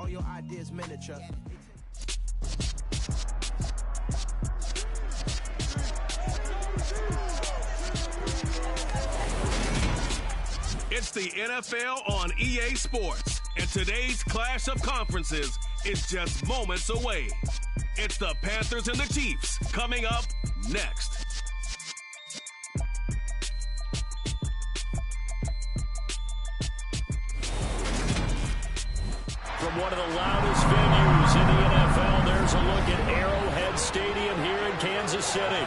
all your ideas miniature. It's the NFL on EA Sports, and today's clash of conferences is just moments away. It's the Panthers and the Chiefs coming up next. From one of the loudest venues in the NFL, there's a look at Arrowhead Stadium here in Kansas City.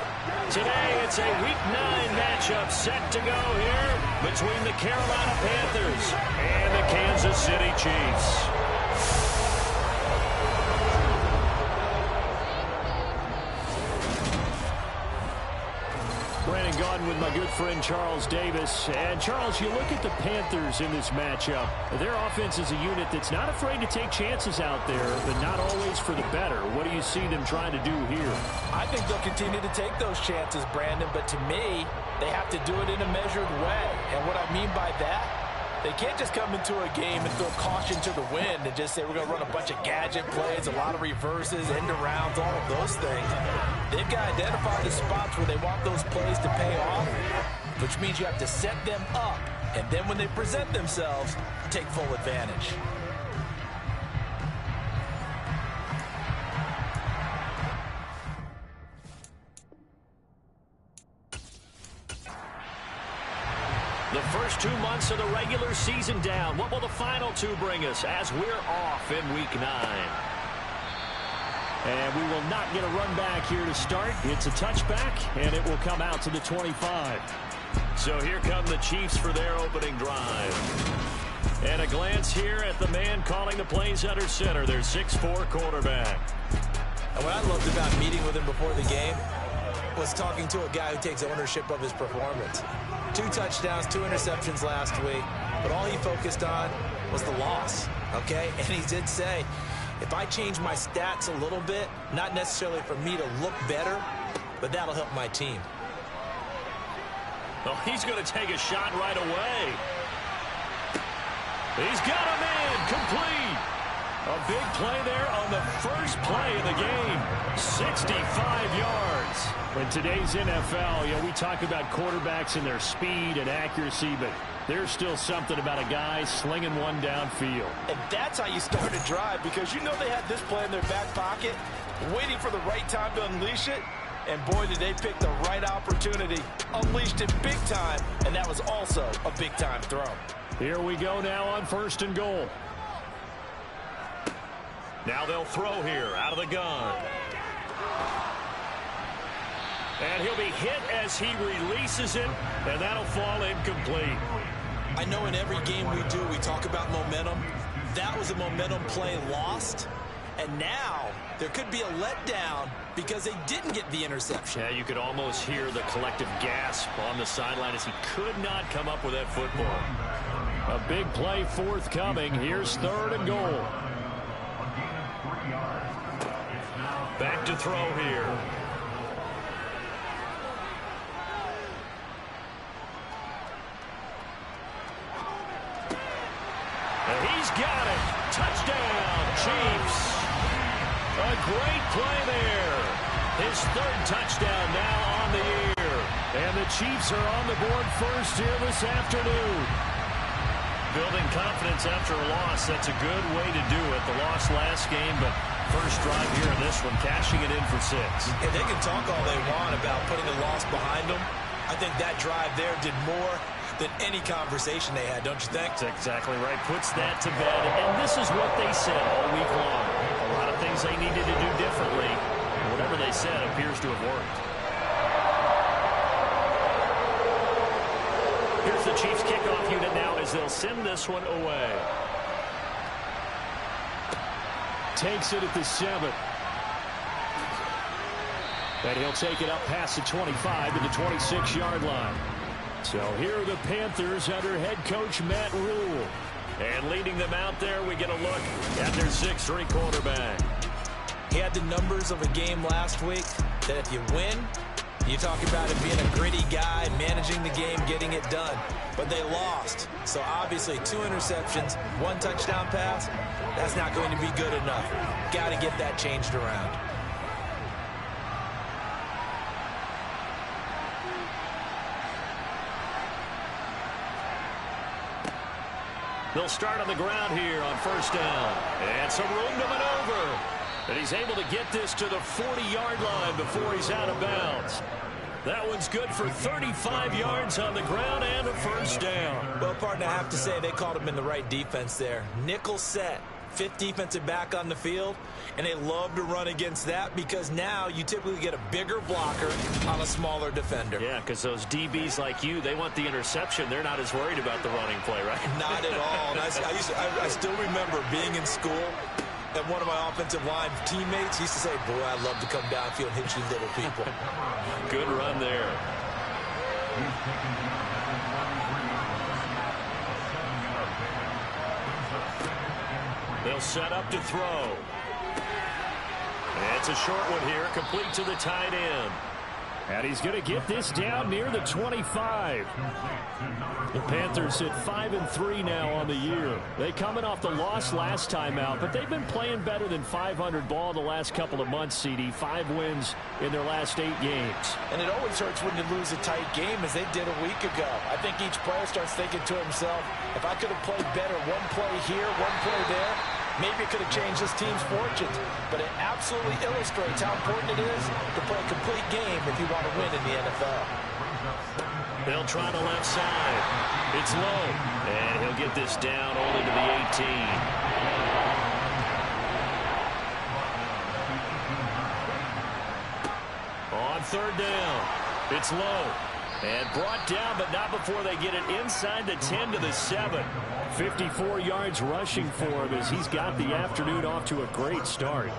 Today, it's a Week 9 matchup set to go here between the Carolina Panthers and the Kansas City Chiefs. Brandon Gaudin with my good friend Charles Davis. And Charles, you look at the Panthers in this matchup. Their offense is a unit that's not afraid to take chances out there, but not always for the better. What do you see them trying to do here? I think they'll continue to take those chances, Brandon, but to me, they have to do it in a measured way. And what I mean by that, they can't just come into a game and throw caution to the wind and just say we're going to run a bunch of gadget plays, a lot of reverses, end arounds, all of those things. They've got to identify the spots where they want those plays to pay off, which means you have to set them up. And then when they present themselves, take full advantage. The first 2 months of the regular season down. What will the final 2 bring us as we're off in Week 9? And we will not get a run back here to start. It's a touchback, and it will come out to the 25. So here come the Chiefs for their opening drive. And a glance here at the man calling the plays under center, their 6'4" quarterback. And what I loved about meeting with him before the game was talking to a guy who takes ownership of his performance. 2 touchdowns, 2 interceptions last week, but all he focused on was the loss, okay? And he did say, if I change my stats a little bit, not necessarily for me to look better, but that'll help my team. Oh, he's going to take a shot right away. He's got him in, complete. A big play there on the first play of the game. 65 yards. In today's NFL, we talk about quarterbacks and their speed and accuracy, but there's still something about a guy slinging one downfield. And that's how you start a drive, because you know they had this play in their back pocket, waiting for the right time to unleash it. And boy, did they pick the right opportunity. Unleashed it big time, and that was also a big-time throw. Here we go now on 1st and goal. Now they'll throw here out of the gun. And he'll be hit as he releases it, and that'll fall incomplete. I know in every game we do, we talk about momentum. That was a momentum play lost. And now there could be a letdown because they didn't get the interception. Yeah, you could almost hear the collective gasp on the sideline as he could not come up with that football. A big play forthcoming. Here's 3rd and goal. Back to throw here. And he's got it. Touchdown, Chiefs. A great play there. His 3rd touchdown now on the year. And the Chiefs are on the board first here this afternoon. Building confidence after a loss, that's a good way to do it. The loss last game, but first drive here in this one, cashing it in for 6. And they can talk all they want about putting the loss behind them. I think that drive there did more than any conversation they had, don't you think? That's exactly right. Puts that to bed. And this is what they said all week long. A lot of things they needed to do differently. Whatever they said appears to have worked. Here's the Chiefs kickoff unit now as they'll send this one away. Takes it at the 7. And he'll take it up past the 25 to the 26-yard line. So here are the Panthers under head coach Matt Rule. And leading them out there, we get a look at their 6'3" quarterback. He had the numbers of a game last week that if you win, You talk about it being a gritty guy, managing the game, getting it done. But they lost. So obviously 2 interceptions, 1 touchdown pass, that's not going to be good enough. Got to get that changed around. They'll start on the ground here on first down. And some room to maneuver. And he's able to get this to the 40-yard line before he's out of bounds. That one's good for 35 yards on the ground and a first down. Well, partner, I have to say they called him in the right defense there. Nickel set, 5th defensive back on the field, and they love to run against that because now you typically get a bigger blocker on a smaller defender. Yeah, because those DBs like you, they want the interception. They're not as worried about the running play, right? Not at all. And I still remember being in school, and one of my offensive line teammates used to say, boy, I love to come downfield and hit you little people. Good run there. They'll set up to throw. It's a short one here, complete to the tight end. And he's going to get this down near the 25. The Panthers sit 5-3 now on the year. They coming off the loss last time out, but they've been playing better than 500 ball the last couple of months, CD. 5 wins in their last 8 games. And it always hurts when you lose a tight game, as they did a week ago. I think each player starts thinking to himself, if I could have played better one play here, one play there, maybe it could have changed this team's fortunes. But it absolutely illustrates how important it is to play a complete game if you want to win in the NFL. They'll try the left side. It's low. And he'll get this down only to the 18. On third down. It's low. And brought down, but not before they get it inside the 10 to the 7. 54 yards rushing for him as he's got the afternoon off to a great start.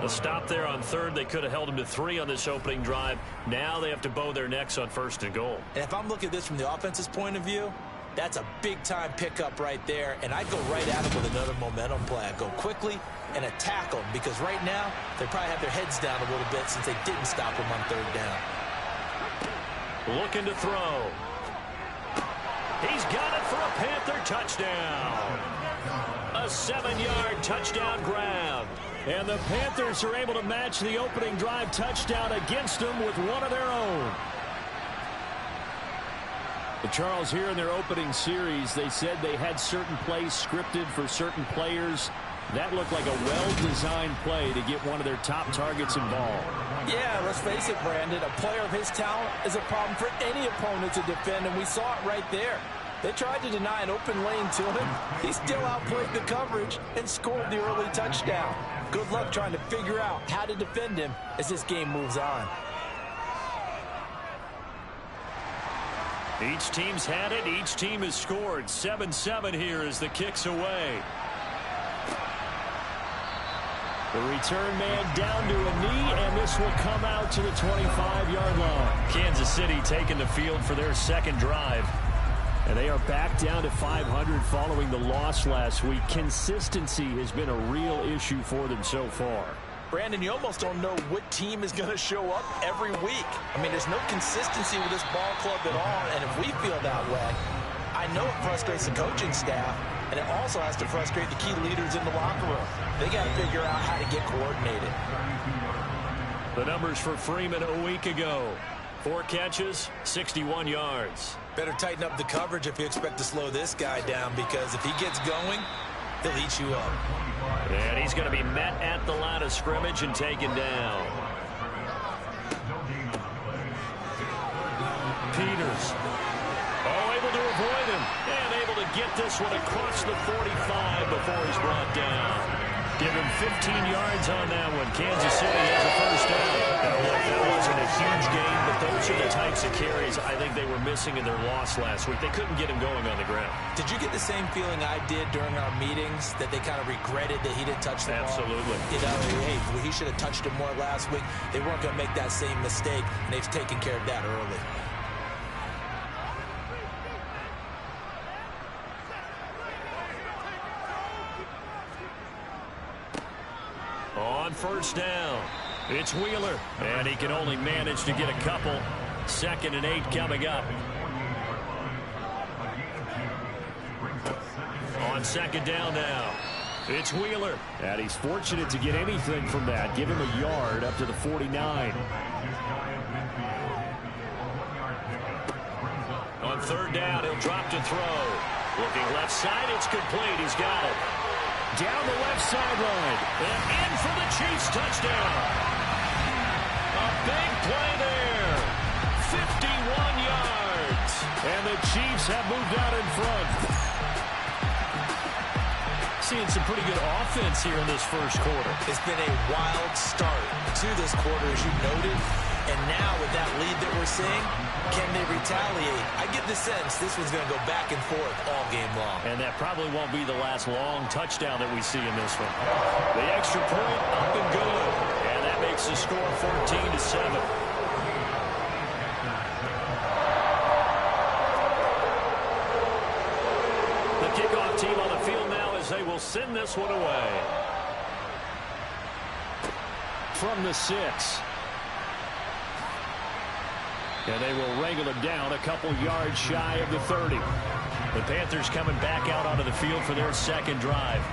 A stop there on third. They could have held him to 3 on this opening drive. Now they have to bow their necks on first and goal. And if I'm looking at this from the offense's point of view, that's a big-time pickup right there. And I'd go right at him with another momentum play. I'd go quickly and attack him because right now they probably have their heads down a little bit since they didn't stop him on third down. Looking to throw. He's got it for a Panther touchdown. A 7-yard touchdown grab. And the Panthers are able to match the opening drive touchdown against them with one of their own. But Charles, here in their opening series, they said they had certain plays scripted for certain players. That looked like a well-designed play to get one of their top targets involved. Yeah, let's face it, Brandon. A player of his talent is a problem for any opponent to defend, and we saw it right there. They tried to deny an open lane to him. He still outplayed the coverage and scored the early touchdown. Good luck trying to figure out how to defend him as this game moves on. Each team's had it. Each team has scored. 7-7 here as the kick's away. The return man down to a knee, and this will come out to the 25-yard line. Kansas City taking the field for their second drive. And they are back down to 500 following the loss last week. Consistency has been a real issue for them so far. Brandon, you almost don't know what team is going to show up every week. I mean, there's no consistency with this ball club at all, and if we feel that way, I know it frustrates the coaching staff, and it also has to frustrate the key leaders in the locker room. They got to figure out how to get coordinated. The numbers for Freeman a week ago. 4 catches, 61 yards. Better tighten up the coverage if you expect to slow this guy down, because if he gets going, he'll eat you up. And he's going to be met at the line of scrimmage and taken down. Peters. Oh, able to avoid him. And able to get this one across the 45 before he's brought down. Give him 15 yards on that one. Kansas City has a first down. Now, look, that wasn't a huge game, but those are the types of carries I think they were missing in their loss last week. They couldn't get him going on the ground. Did you get the same feeling I did during our meetings, that they kind of regretted that he didn't touch the ball? Absolutely. You know, hey, he should have touched it more last week. They weren't going to make that same mistake, and they've taken care of that early. On first down, It's Wheeler, and he can only manage to get a couple. 2nd and 8 coming up. On 2nd down now. It's Wheeler. And he's fortunate to get anything from that. Give him a yard up to the 49. On 3rd down, he'll drop to throw. Looking left side, it's complete. He's got it. Down the left sideline. And in for the Chiefs touchdown. A big play there. 51 yards. And the Chiefs have moved out in front. Seeing some pretty good offense here in this first quarter. It's been a wild start to this quarter, as you noted. And now with that lead that we're seeing, can they retaliate? I get the sense this one's going to go back and forth all game long. And that probably won't be the last long touchdown that we see in this one. The extra point up and good. And that makes the score 14-7. The kickoff team on the field now as they will send this one away. From the 6. And they will wrangle him down a couple yards shy of the 30. The Panthers coming back out onto the field for their second drive.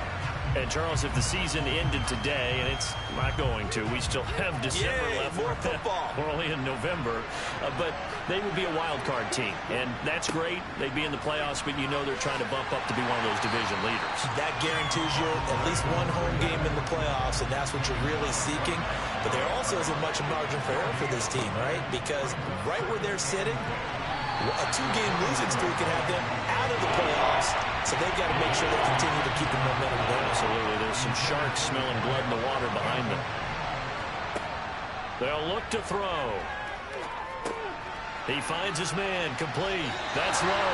And, Charles, if the season ended today, and it's not going to, we still have December left. More football. We're only in November. But they would be a wild card team. And that's great. They'd be in the playoffs, but you know they're trying to bump up to be one of those division leaders. That guarantees you at least one home game in the playoffs, and that's what you're really seeking. But there also isn't much margin for error for this team, right? Because right where they're sitting, a 2-game losing streak could have them out of the playoffs. So they've got to make sure they continue to keep the momentum going. Absolutely. There's some sharks smelling blood in the water behind them. They'll look to throw. He finds his man, complete. That's low.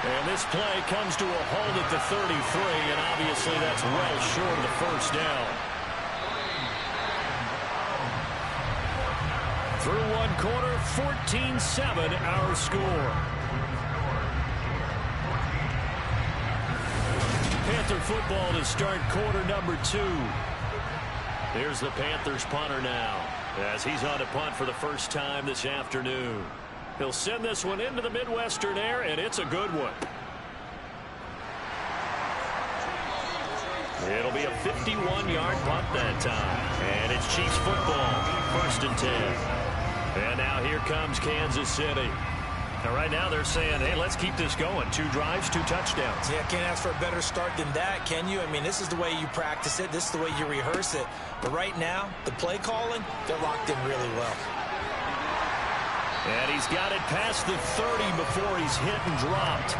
And this play comes to a halt at the 33, and obviously that's well short of the first down. Through one quarter, 14-7 our score. Panther football to start quarter number 2. Here's the Panthers punter now as he's on to punt for the first time this afternoon. He'll send this one into the Midwestern air, and it's a good one. It'll be a 51-yard punt that time. And it's Chiefs football, 1st and 10. And now here comes Kansas City. Now right now they're saying, hey, let's keep this going. 2 drives, 2 touchdowns. Yeah, can't ask for a better start than that, can you? I mean, this is the way you practice it. This is the way you rehearse it. But right now, the play calling, they're locked in really well. And he's got it past the 30 before he's hit and dropped.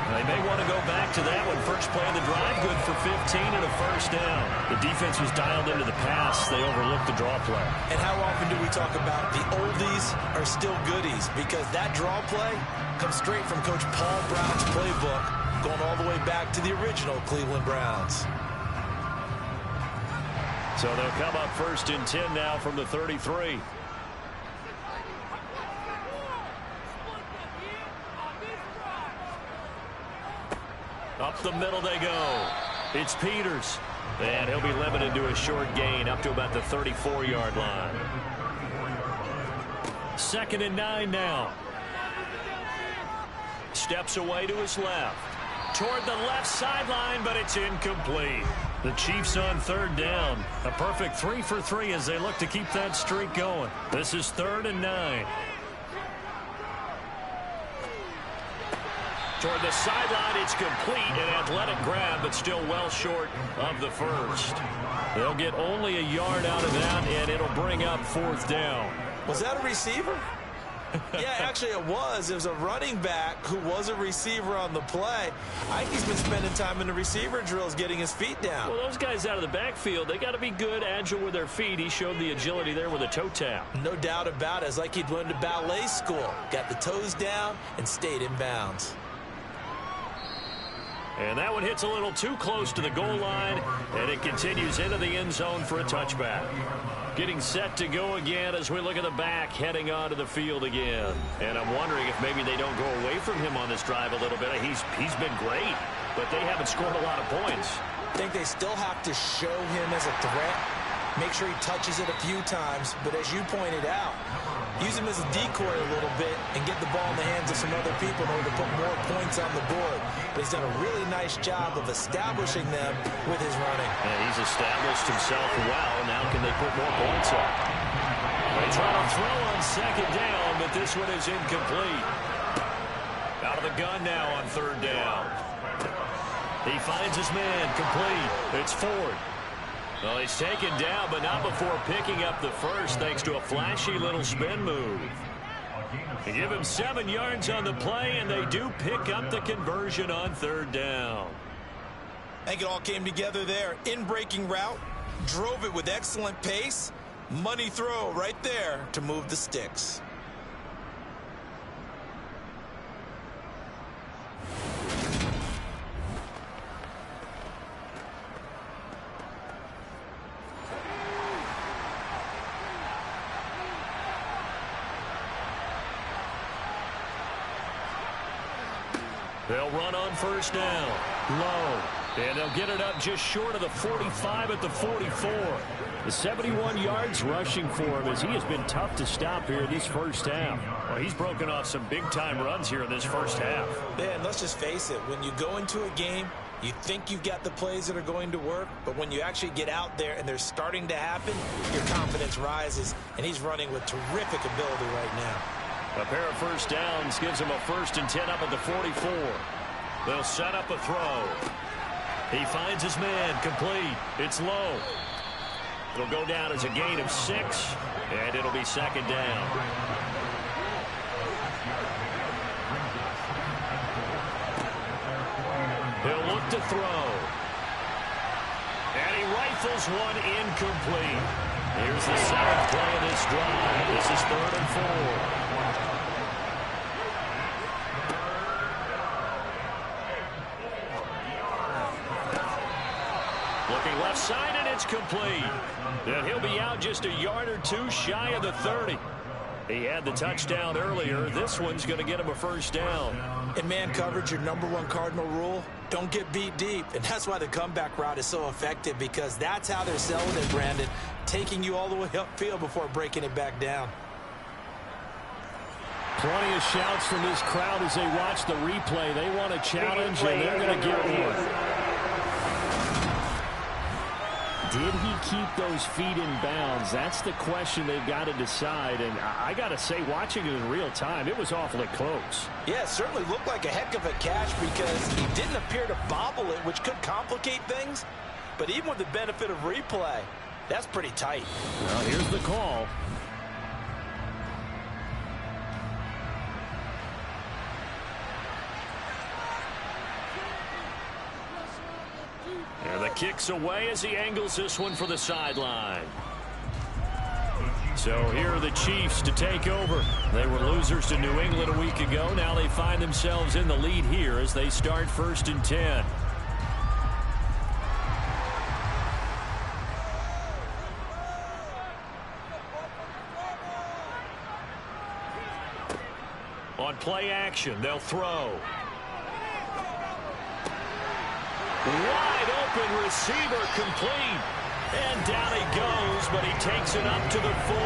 They may want to go back to that one. First play of the drive, good for 15 and a first down. The defense was dialed into the pass. They overlooked the draw play. And how often do we talk about the oldies are still goodies? Because that draw play comes straight from Coach Paul Brown's playbook, going all the way back to the original Cleveland Browns. So they'll come up 1st and 10 now from the 33. Up the middle they go. It's Peters. And he'll be limited to a short gain up to about the 34-yard line. 2nd and 9 now. Steps away to his left. Toward the left sideline, but it's incomplete. The Chiefs on 3rd down. A perfect 3 for 3 as they look to keep that streak going. This is 3rd and 9. Toward the sideline, it's complete. An athletic grab, but still well short of the first. They'll get only a yard out of that, and it'll bring up 4th down. Was that a receiver? Yeah, actually it was. It was a running back who was a receiver on the play. I think he's been spending time in the receiver drills getting his feet down. Well, those guys out of the backfield, they got to be good, agile with their feet. He showed the agility there with a toe tap. No doubt about it. It's like he'd learned to ballet school. Got the toes down and stayed in bounds. And that one hits a little too close to the goal line, and it continues into the end zone for a touchback. Getting set to go again as we look at the back, heading onto the field again. And I'm wondering if maybe they don't go away from him on this drive a little bit. He's been great, but they haven't scored a lot of points. I think they still have to show him as a threat. Make sure he touches it a few times, but as you pointed out, use him as a decoy a little bit and get the ball in the hands of some other people in order to put more points on the board. But he's done a really nice job of establishing them with his running. Yeah, he's established himself well. Now can they put more points up? They try to throw on second down, but this one is incomplete. Out of the gun now on third down. He finds his man, complete. It's Ford. Well, he's taken down, but not before picking up the first, thanks to a flashy little spin move. They give him 7 yards on the play, and they do pick up the conversion on third down. I think it all came together there. In-breaking route, drove it with excellent pace. Money throw right there to move the sticks. They'll run on first down. Low. And they'll get it up just short of the 45 at the 44. The 71 yards rushing for him as he has been tough to stop here this first half. Well, he's broken off some big-time runs here in this first half. Man, let's just face it. When you go into a game, you think you've got the plays that are going to work, but when you actually get out there and they're starting to happen, your confidence rises, and he's running with terrific ability right now. A pair of first downs gives him a 1st and 10 up at the 44. They'll set up a throw. He finds his man, complete. It's low. It'll go down as a gain of 6, and it'll be second down. He'll look to throw. And he rifles one incomplete. Here's the 7th play of this drive. This is 3rd and 4. Looking left side, and it's complete. And he'll be out just a yard or two shy of the 30. He had the touchdown earlier. This one's going to get him a first down. In man coverage, your #1 cardinal rule, don't get beat deep. And that's why the comeback route is so effective, because that's how they're selling it, Brandon. Taking you all the way upfield before breaking it back down. Plenty of shouts from this crowd as they watch the replay. They want a challenge, and they're going to get one. Did he keep those feet in bounds? That's the question they've got to decide. And I got to say, watching it in real time, it was awfully close. Yeah, it certainly looked like a heck of a catch because he didn't appear to bobble it, which could complicate things. But even with the benefit of replay, that's pretty tight. Well, here's the call. And the kick's away as he angles this one for the sideline. So here are the Chiefs to take over. They were losers to New England a week ago. Now they find themselves in the lead here as they start 1st and 10. On play action, they'll throw. Wide open receiver, complete. And down he goes, but he takes it up to the 40.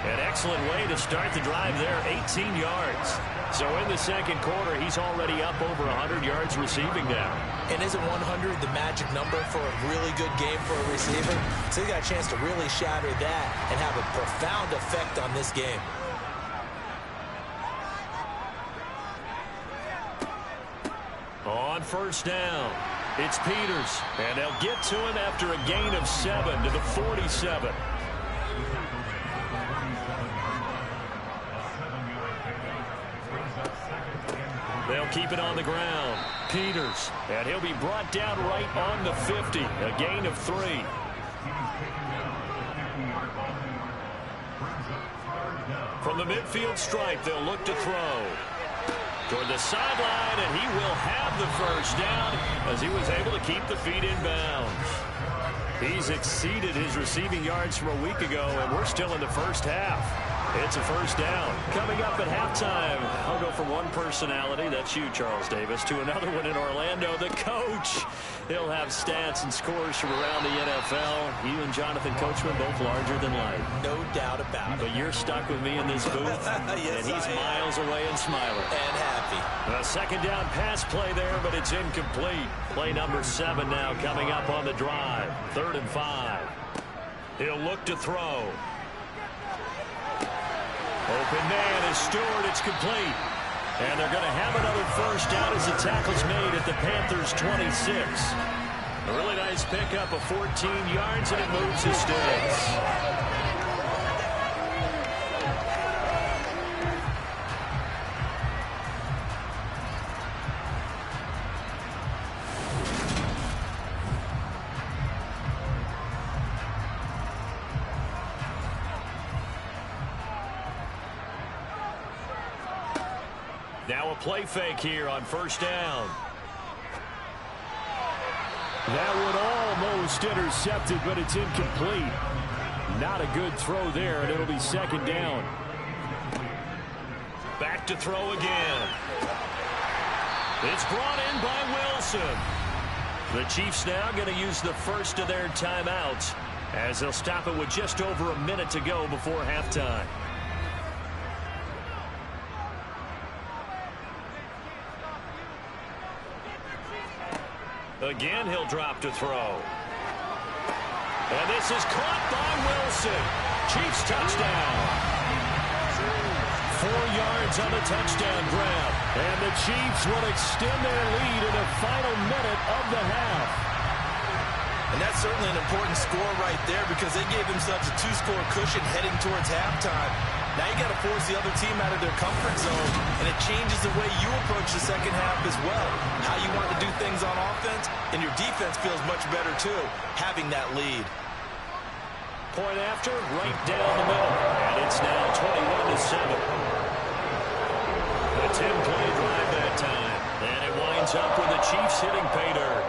An excellent way to start the drive there, 18 yards. So in the second quarter, he's already up over 100 yards receiving now. And isn't 100 the magic number for a really good game for a receiver? So he got a chance to really shatter that and have a profound effect on this game. On first down, it's Peters, and they'll get to him after a gain of 7 to the 47. They'll keep it on the ground. Peters, and he'll be brought down right on the 50, a gain of 3. From the midfield stripe, they'll look to throw. Toward the sideline, and he will have the first down as he was able to keep the feet in bounds. He's exceeded his receiving yards from a week ago, and we're still in the first half. It's a first down. Coming up at halftime, I'll go from one personality, that's you, Charles Davis, to another one in Orlando, the coach. He'll have stats and scores from around the NFL. You and Jonathan Coachman, both larger than life. No doubt about it. But you're stuck with me in this booth, yes, and he's miles away and smiling. And happy. A second down pass play there, but it's incomplete. Play number 7 now coming up on the drive. 3rd and 5. He'll look to throw. Open man is Stewart. It's complete. And they're going to have another first down as the tackle's made at the Panthers' 26. A really nice pickup of 14 yards, and it moves the sticks. Now a play fake here on first down. That one almost intercepted, but it's incomplete. Not a good throw there, and it'll be second down. Back to throw again. It's brought in by Wilson. The Chiefs now going to use the first of their timeouts as they'll stop it with just over a minute to go before halftime. Again, he'll drop to throw. And this is caught by Wilson. Chiefs touchdown. 4 yards on the touchdown grab. And the Chiefs will extend their lead in the final minute of the half. And that's certainly an important score right there because they gave themselves a 2-score cushion heading towards halftime. Now you got to force the other team out of their comfort zone, and it changes the way you approach the second half as well. How you want to do things on offense, and your defense feels much better too, having that lead. Point after, right down the middle, and it's now 21-7. A 10-play drive that time, and it winds up with the Chiefs hitting pay dirt.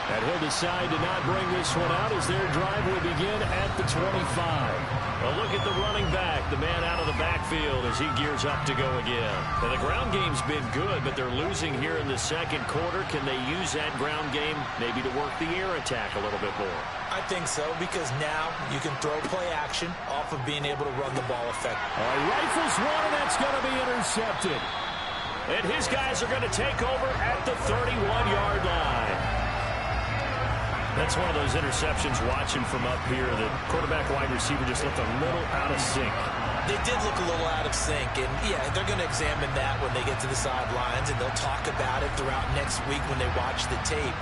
And he'll decide to not bring this one out as their drive will begin at the 25. A look at the running back, the man out of the backfield as he gears up to go again. Now, the ground game's been good, but they're losing here in the second quarter. Can they use that ground game maybe to work the air attack a little bit more? I think so, because now you can throw play action off of being able to run the ball effectively. Rifles one, and that's going to be intercepted. And his guys are going to take over at the 31-yard line. That's one of those interceptions watching from up here. The quarterback wide receiver just looked a little out of sync. They did look a little out of sync, and yeah, they're going to examine that when they get to the sidelines, and they'll talk about it throughout next week when they watch the tape.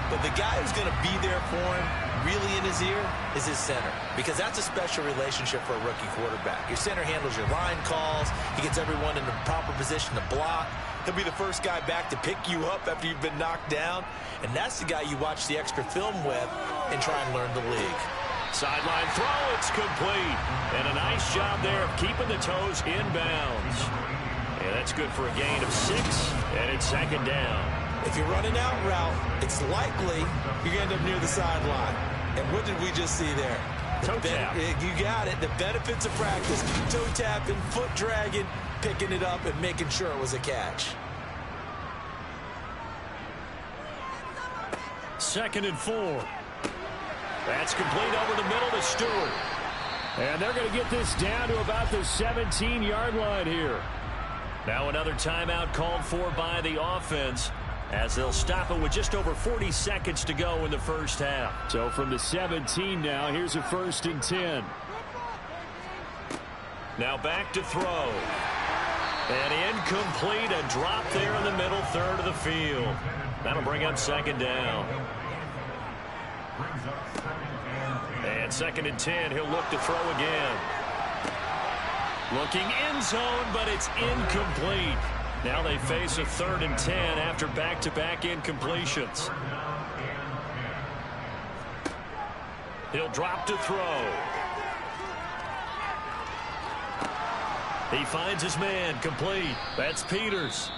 But the guy who's going to be there for him, really in his ear, is his center, because that's a special relationship for a rookie quarterback. Your center handles your line calls. He gets everyone in the proper position to block. He'll be the first guy back to pick you up after you've been knocked down. And that's the guy you watch the extra film with and try and learn the league. Sideline throw, it's complete. And a nice job there of keeping the toes in bounds. And that's good for a gain of 6, and it's second down. If you're running out route, it's likely you're going to end up near the sideline. And what did we just see there? Toe tap. You got it. The benefits of practice. Toe tapping, foot dragging, picking it up, and making sure it was a catch. 2nd and 4. That's complete over the middle to Stewart. And they're going to get this down to about the 17-yard line here. Now another timeout called for by the offense as they'll stop it with just over 40 seconds to go in the first half. So from the 17 now, here's a 1st and 10. Now back to throw. And incomplete, a drop there in the middle third of the field. That'll bring up second down. And 2nd and 10, he'll look to throw again. Looking end zone, but it's incomplete. Now they face a 3rd and 10 after back-to-back incompletions. He'll drop to throw. He finds his man, complete. That's Peters.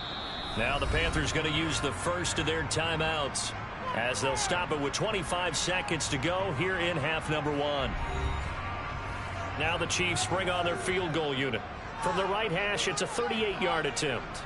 Now the Panthers going to use the first of their timeouts as they'll stop it with 25 seconds to go here in half number one. Now the Chiefs bring on their field goal unit. From the right hash, it's a 38-yard attempt.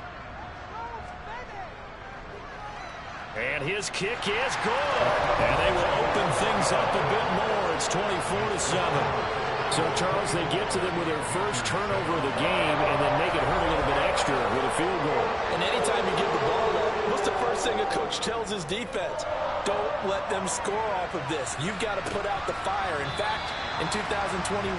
And his kick is good. And they will open things up a bit more. It's 24-7. So, Charles, they get to them with their first turnover of the game and then make it hurt a little bit extra with a field goal. And anytime you give the ball up, what's the first thing a coach tells his defense? Don't let them score off of this. You've got to put out the fire. In fact, in 2021,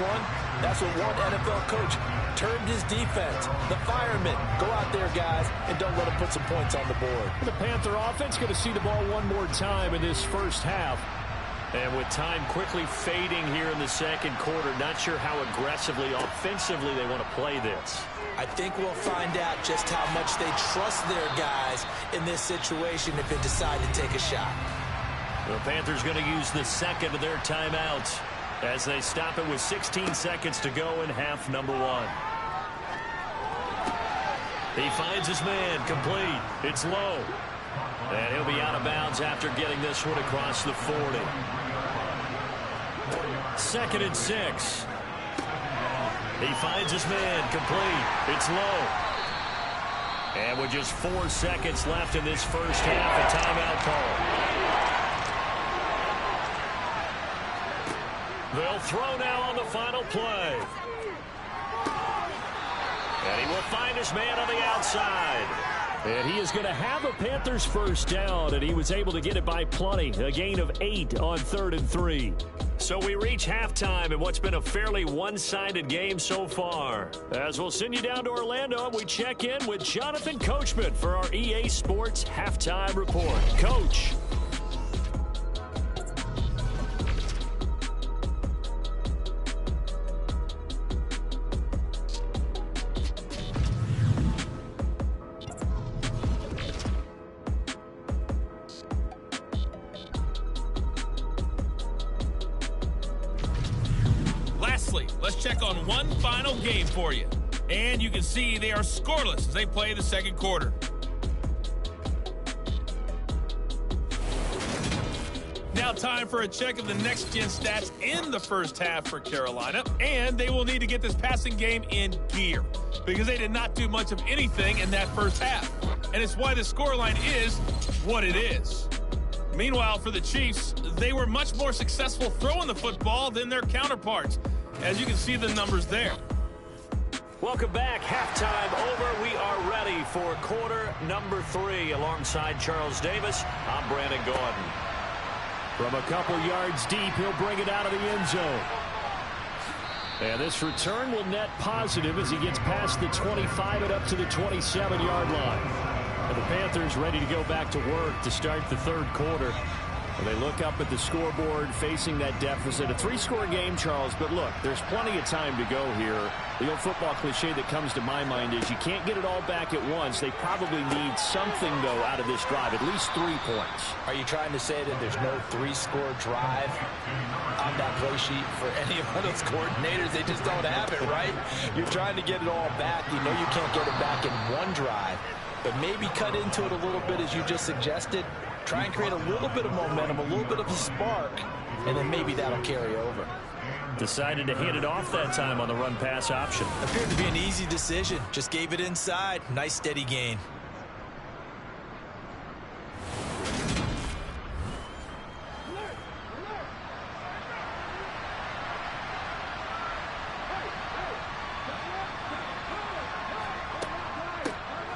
that's what one NFL coach termed his defense. The firemen. Go out there, guys, and don't let them put some points on the board. The Panther offense going to see the ball one more time in this first half. And with time quickly fading here in the second quarter, not sure how aggressively, offensively they want to play this. I think we'll find out just how much they trust their guys in this situation if they decide to take a shot. The Panthers going to use the second of their timeouts as they stop it with 16 seconds to go in half number one. He finds his man, complete. It's low. And he'll be out of bounds after getting this one across the 40. 2nd and 6. He finds his man, complete. It's low. And with just 4 seconds left in this first half, a timeout call. They'll throw now on the final play. And he will find his man on the outside. And he is going to have a Panthers first down, and he was able to get it by plenty. A gain of 8 on 3rd and 3. So we reach halftime in what's been a fairly one-sided game so far. As we'll send you down to Orlando, we check in with Jonathan Coachman for our EA Sports Halftime Report. Coach. Let's check on one final game for you. And you can see they are scoreless as they play the second quarter. Now time for a check of the next-gen stats in the first half for Carolina. And they will need to get this passing game in gear because they did not do much of anything in that first half. And it's why the scoreline is what it is. Meanwhile, for the Chiefs, they were much more successful throwing the football than their counterparts. As you can see the numbers there. Welcome back. Halftime over. We are ready for quarter number 3. Alongside Charles Davis, I'm Brandon Gordon. From a couple yards deep, he'll bring it out of the end zone. And this return will net positive as he gets past the 25 and up to the 27-yard line. And the Panthers ready to go back to work to start the third quarter. And they look up at the scoreboard facing that deficit. A 3-score game, Charles, but look, there's plenty of time to go here. The old football cliche that comes to my mind is you can't get it all back at once. They probably need something, though, out of this drive, at least 3 points. Are you trying to say that there's no 3-score drive on that play sheet for any of those coordinators? They just don't have it, right? You're trying to get it all back. You know you can't get it back in one drive, but maybe cut into it a little bit as you just suggested. Try and create a little bit of momentum, a little bit of a spark, and then maybe that'll carry over. Decided to hand it off that time on the run-pass option. Appeared to be an easy decision. Just gave it inside. Nice, steady gain.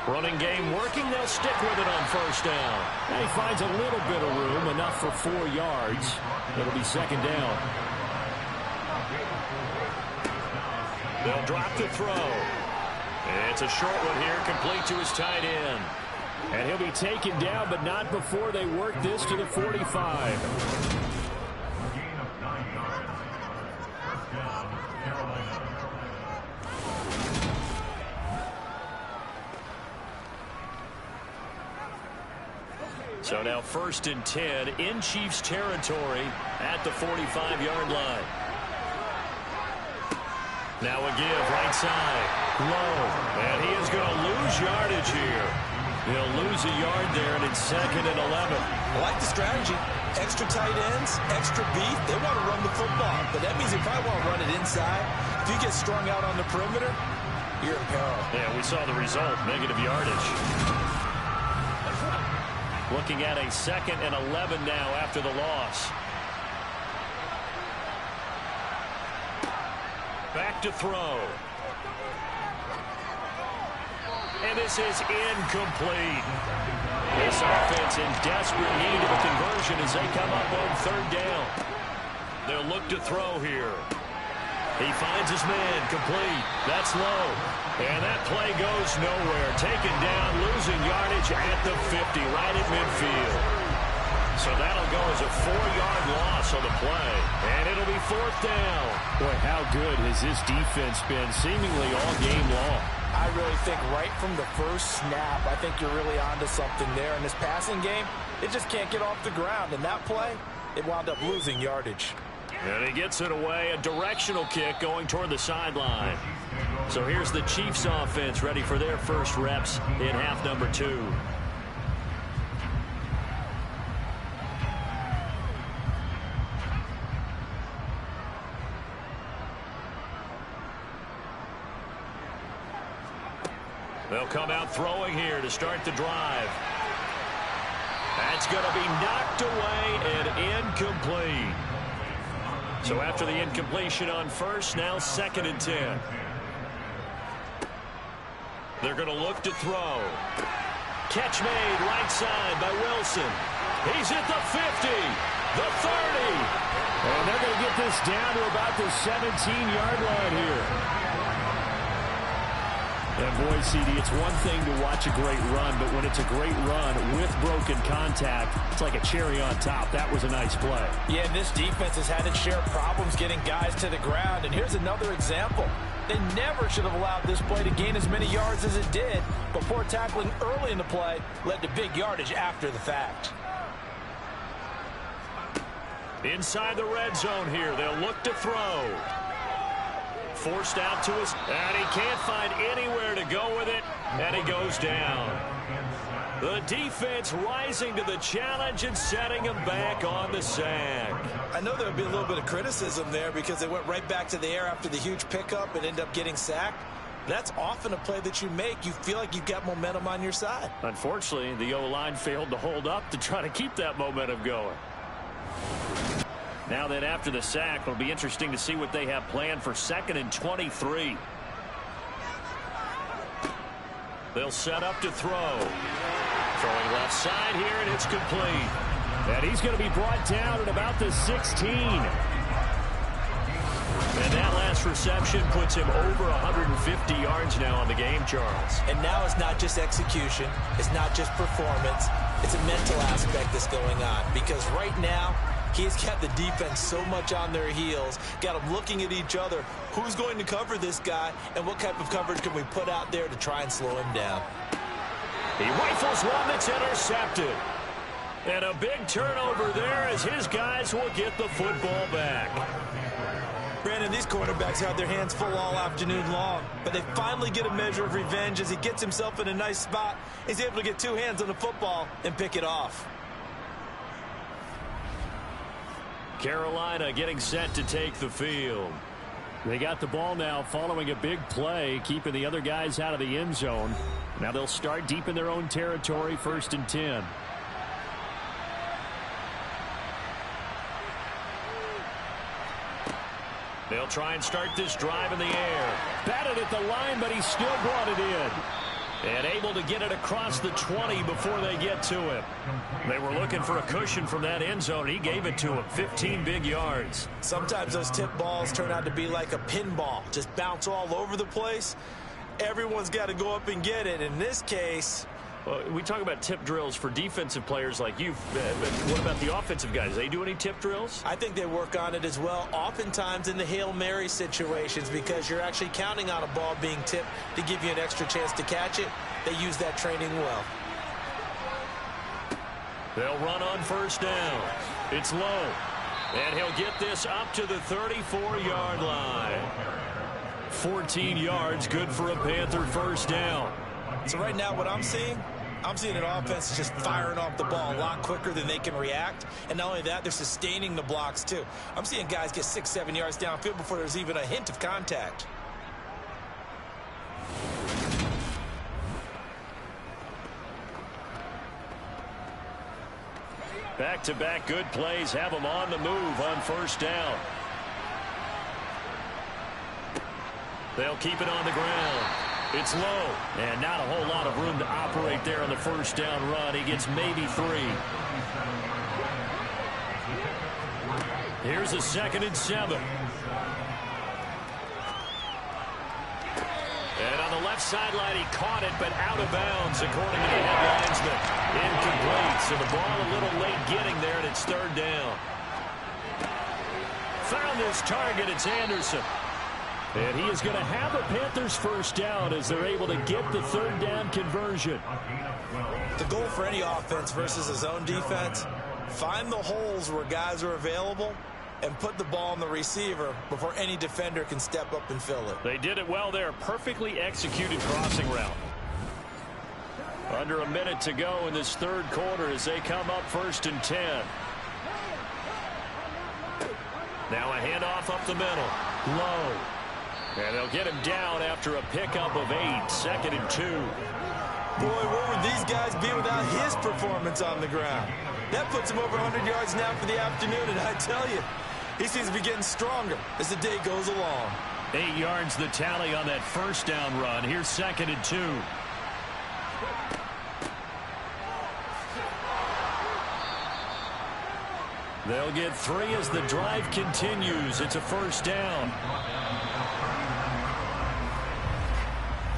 Running game working. They'll stick with it on first down. And he finds a little bit of room, enough for 4 yards. It'll be second down. They'll drop the throw. It's a short one here, complete to his tight end. And he'll be taken down, but not before they work this to the 45. So now 1st and 10 in Chiefs territory at the 45-yard line. Now a give right side. Low. And he is going to lose yardage here. He'll lose a yard there, and it's 2nd and 11. I like the strategy. Extra tight ends, extra beef. They want to run the football, but that means they probably want to run it inside. If you get strung out on the perimeter, you're in peril. Yeah, we saw the result, negative yardage. Looking at a 2nd and 11 now after the loss. Back to throw. And this is incomplete. This offense in desperate need of a conversion as they come up on 3rd down. They'll look to throw here. He finds his man, complete. That's low. And that play goes nowhere. Taken down, losing yardage at the 50, right at midfield. So that'll go as a 4-yard loss on the play. And it'll be 4th down. Boy, how good has this defense been seemingly all game long? I really think right from the first snap, I think you're really onto something there. In this passing game, it just can't get off the ground. And that play, it wound up losing yardage. And he gets it away, a directional kick going toward the sideline. So here's the Chiefs offense ready for their first reps in half number 2. They'll come out throwing here to start the drive. That's going to be knocked away and incomplete. So after the incompletion on first, now 2nd and 10. They're going to look to throw. Catch made right side by Wilson. He's at the 50, the 30. And they're going to get this down to about the 17-yard line here. And boy, CD, it's one thing to watch a great run, but when it's a great run with broken contact, it's like a cherry on top. That was a nice play. Yeah, and this defense has had its share of problems getting guys to the ground. And here's another example. They never should have allowed this play to gain as many yards as it did. But poor tackling early in the play led to big yardage after the fact. Inside the red zone here, they'll look to throw. Forced out to us, and he can't find anywhere to go with it, and he goes down. The defense rising to the challenge and setting him back on the sack. I know there would be a little bit of criticism there because they went right back to the air after the huge pickup and ended up getting sacked. That's often a play that you make. You feel like you've got momentum on your side. Unfortunately, the O-line failed to hold up to try to keep that momentum going. Now that after the sack, it'll be interesting to see what they have planned for 2nd and 23. They'll set up to throw. Throwing left side here, and it's complete. And he's going to be brought down at about the 16. And that last reception puts him over 150 yards now on the game, Charles. And now it's not just execution. It's not just performance. It's a mental aspect that's going on. Because right now, he's got the defense so much on their heels, got them looking at each other. Who's going to cover this guy, and what type of coverage can we put out there to try and slow him down? He rifles one that's intercepted. And a big turnover there as his guys will get the football back. Brandon, these quarterbacks have their hands full all afternoon long, but they finally get a measure of revenge as he gets himself in a nice spot. He's able to get 2 hands on the football and pick it off. Carolina getting set to take the field. They got the ball now following a big play, keeping the other guys out of the end zone. Now they'll start deep in their own territory, 1st and 10. They'll try and start this drive in the air. Batted at the line, but he still brought it in. And able to get it across the 20 before they get to him. They were looking for a cushion from that end zone. He gave it to him. 15 big yards. Sometimes those tip balls turn out to be like a pinball. Just bounce all over the place. Everyone's got to go up and get it. In this case, well, we talk about tip drills for defensive players like you. But what about the offensive guys? Do they do any tip drills? I think they work on it as well, oftentimes in the Hail Mary situations, because you're actually counting on a ball being tipped to give you an extra chance to catch it. They use that training well. They'll run on 1st down. It's low. And he'll get this up to the 34-yard line. 14 yards, good for a Panther 1st down. So right now what I'm seeing, I'm seeing an offense just firing off the ball a lot quicker than they can react. And not only that, they're sustaining the blocks, too. I'm seeing guys get 6-7 yards downfield before there's even a hint of contact. Back-to-back good plays have them on the move on first down. They'll keep it on the ground. It's low, and not a whole lot of room to operate there on the first down run. He gets maybe 3. Here's a 2nd and 7. And on the left sideline, he caught it, but out of bounds, according to the head linesman. Incomplete, so the ball a little late getting there, and it's 3rd down. Found his target, it's Anderson. And he is going to have a Panthers first down as they're able to get the 3rd down conversion. The goal for any offense versus a zone defense, find the holes where guys are available and put the ball on the receiver before any defender can step up and fill it. They did it well there. Perfectly executed crossing route. Under a minute to go in this 3rd quarter as they come up 1st and 10. Now a handoff up the middle. Low. And they'll get him down after a pickup of 8. 2nd and 2. Boy, where would these guys be without his performance on the ground? That puts him over 100 yards now for the afternoon, and I tell you, he seems to be getting stronger as the day goes along. 8 yards the tally on that first down run. Here's 2nd and 2. They'll get 3 as the drive continues. It's a first down.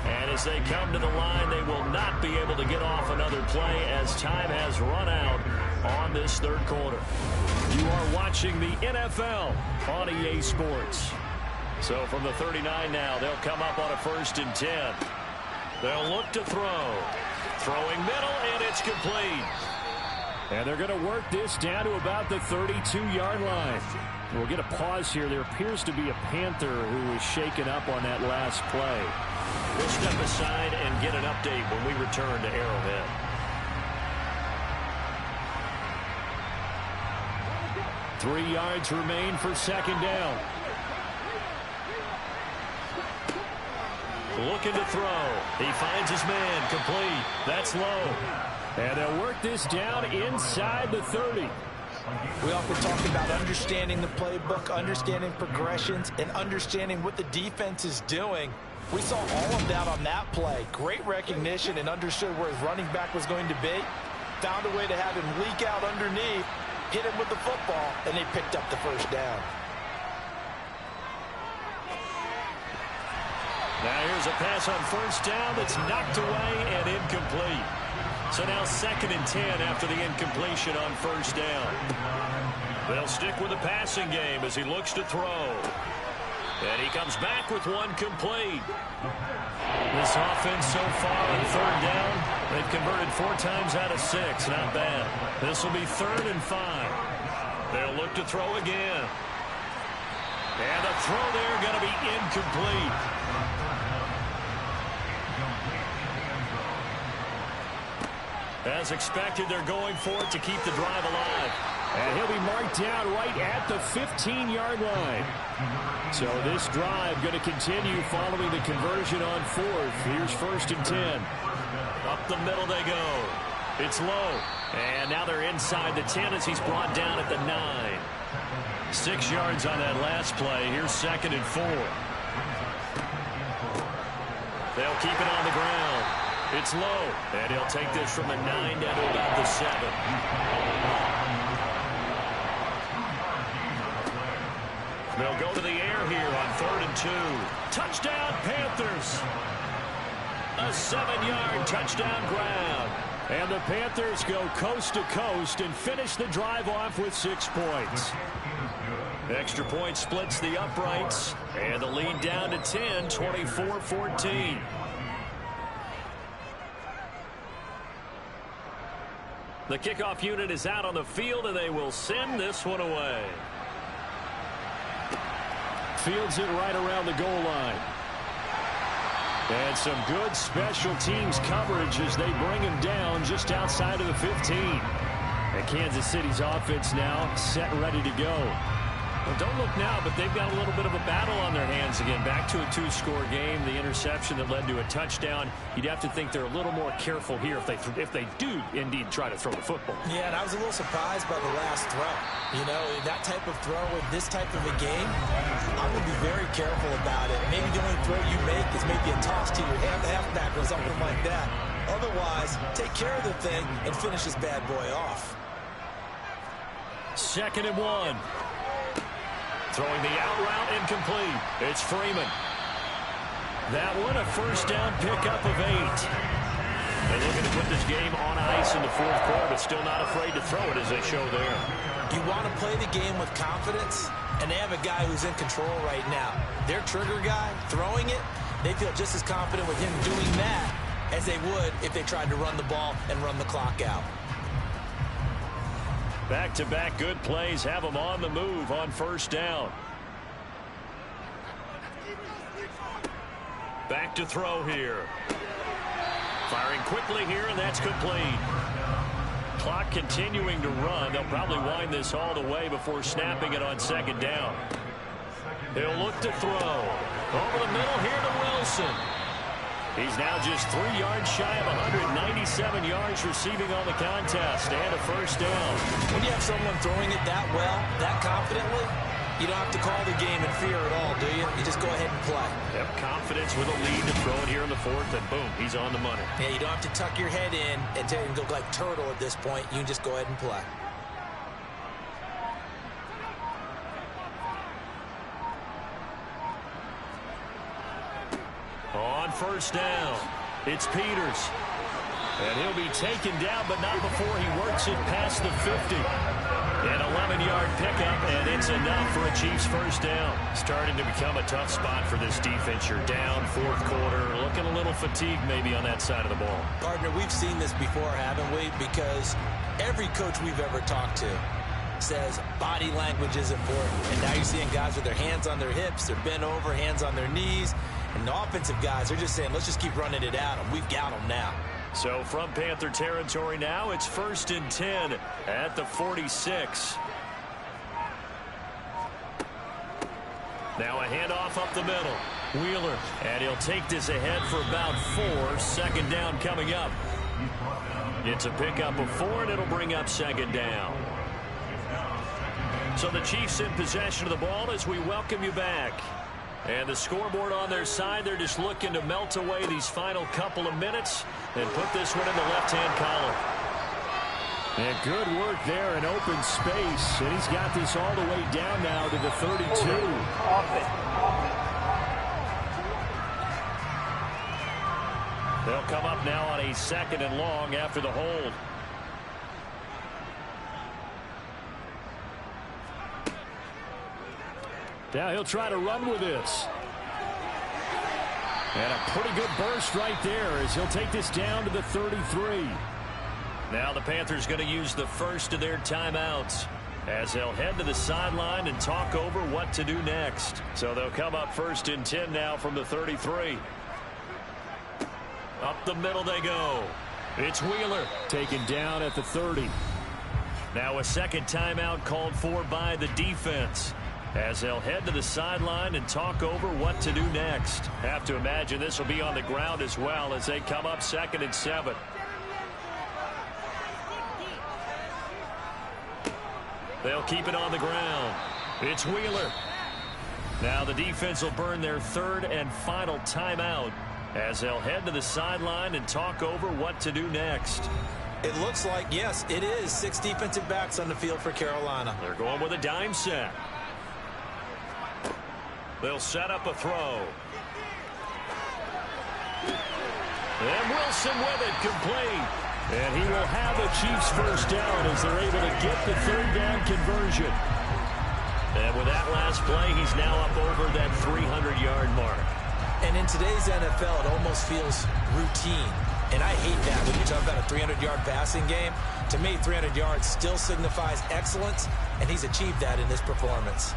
And as they come to the line, they will not be able to get off another play as time has run out on this 3rd quarter. You are watching the NFL on EA Sports. So from the 39 now, they'll come up on a 1st and 10. They'll look to throw. Throwing middle, and it's complete. And they're going to work this down to about the 32-yard line. We'll get a pause here. There appears to be a Panther who was shaken up on that last play. We'll step aside and get an update when we return to Arrowhead. Three yards remain for 2nd down. Looking to throw. He finds his man. Complete. That's low. And they'll work this down inside the 30. We often talk about understanding the playbook, understanding progressions, and understanding what the defense is doing. We saw all of that on that play. Great recognition and understood where his running back was going to be. Found a way to have him leak out underneath, hit him with the football, and they picked up the first down. Now here's a pass on first down that's knocked away and incomplete. So now 2nd and 10 after the incompletion on first down. They'll stick with the passing game as he looks to throw. And he comes back with one complete. This offense so far on 3rd down, they've converted 4 times out of 6. Not bad. This will be 3rd and 5. They'll look to throw again. And the throw there going to be incomplete. As expected, they're going for it to keep the drive alive. And he'll be marked down right at the 15-yard line. So this drive going to continue following the conversion on 4th. Here's 1st and 10. Up the middle they go. It's low. And now they're inside the 10 as he's brought down at the 9. 6 yards on that last play. Here's 2nd and 4. They'll keep it on the ground. It's low. And he'll take this from the 9 down to about the 7. They'll go to the air here on 3rd and 2. Touchdown, Panthers. A 7-yard touchdown grab. And the Panthers go coast to coast and finish the drive off with 6 points. Extra point splits the uprights. And the lead down to 10, 24-14. The kickoff unit is out on the field, and they will send this one away. Fields it right around the goal line. And some good special teams coverage as they bring him down just outside of the 15. And Kansas City's offense now set and ready to go. Well, don't look now, but they've got a little bit of a battle on their hands again. Back to a 2-score game. The interception that led to a touchdown. You'd have to think they're a little more careful here if they do indeed try to throw the football. Yeah, and I was a little surprised by the last throw. You know, that type of throw in this type of a game, I'm going to be very careful about it. Maybe the only throw you make is maybe a toss to your halfback or something like that. Otherwise, take care of the thing and finish this bad boy off. 2nd and 1. Throwing the out route incomplete. It's Freeman. That one a first down pickup of 8. They're looking to put this game on ice in the 4th quarter, but still not afraid to throw it as they show there. You want to play the game with confidence, and they have a guy who's in control right now. Their trigger guy, throwing it, they feel just as confident with him doing that as they would if they tried to run the ball and run the clock out. Back-to-back good plays have them on the move on first down. Back to throw here. Firing quickly here, and that's complete. Clock continuing to run. They'll probably wind this all the way before snapping it on 2nd down. They'll look to throw. Over the middle here to Wilson. He's now just 3 yards shy of 197 yards receiving on the contest and a first down. When you have someone throwing it that well, that confidently, you don't have to call the game in fear at all, do you? You just go ahead and play. Yep, confidence with a lead to throw it here in the 4th, and boom, he's on the money. Yeah, you don't have to tuck your head in and go like turtle at this point. You can just go ahead and play. On first down, it's Peters. And he'll be taken down, but not before he works it past the 50. An 11-yard pickup, and it's enough for a Chiefs first down. Starting to become a tough spot for this defense. You're down 4th quarter, looking a little fatigued maybe on that side of the ball. Partner, we've seen this before, haven't we? Because every coach we've ever talked to says body language is important. And now you're seeing guys with their hands on their hips, they're bent over, hands on their knees. And the offensive guys are just saying, let's just keep running it at them. We've got them now. So from Panther territory now, it's 1st and 10 at the 46. Now a handoff up the middle. Wheeler, and he'll take this ahead for about 4. 2nd down coming up. It's a pickup of 4, and it'll bring up 2nd down. So the Chiefs in possession of the ball as we welcome you back. And the scoreboard on their side, they're just looking to melt away these final couple of minutes and put this one in the left-hand column. And good work there in open space. And he's got this all the way down now to the 32. They'll come up now on a 2nd and long after the hold. Now he'll try to run with this. And a pretty good burst right there as he'll take this down to the 33. Now the Panthers going to use the first of their timeouts as they'll head to the sideline and talk over what to do next. So they'll come up 1st and 10 now from the 33. Up the middle they go. It's Wheeler taken down at the 30. Now a 2nd timeout called for by the defense as they'll head to the sideline and talk over what to do next. Have to imagine this will be on the ground as well as they come up 2nd and 7. They'll keep it on the ground. It's Wheeler. Now the defense will burn their 3rd and final timeout as they'll head to the sideline and talk over what to do next. It looks like, yes, it is 6 defensive backs on the field for Carolina. They're going with a dime set. They'll set up a throw. And Wilson with it, complete. And he will have the Chiefs first down as they're able to get the 3rd down conversion. And with that last play, he's now up over that 300-yard mark. And in today's NFL, it almost feels routine. And I hate that when you talk about a 300-yard passing game. To me, 300 yards still signifies excellence, and he's achieved that in this performance.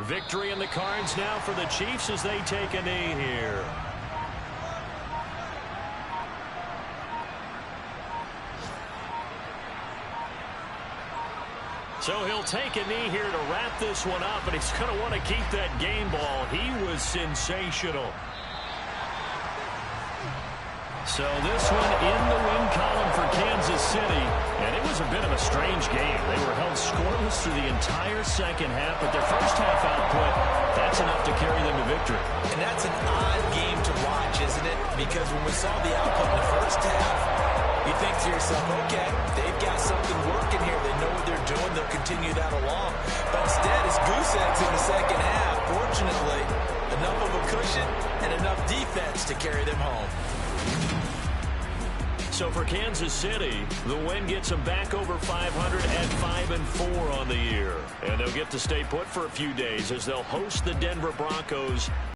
victory in the cards now for the Chiefs as they take a knee here. So he'll take a knee here to wrap this one up, and he's going to want to keep that game ball. He was sensational. So this one in the win column for Kansas City, and it was a bit of a strange game. They were held scoreless through the entire second half, but their first half output, that's enough to carry them to victory. And that's an odd game to watch, isn't it? Because when we saw the output in the first half, you think to yourself, okay, they've got something working here. They know what they're doing. They'll continue that along. But instead, it's goose eggs in the second half. Fortunately, enough of a cushion and enough defense to carry them home. So for Kansas City, the win gets them back over 500 at 5-4 on the year. And they'll get to stay put for a few days as they'll host the Denver Broncos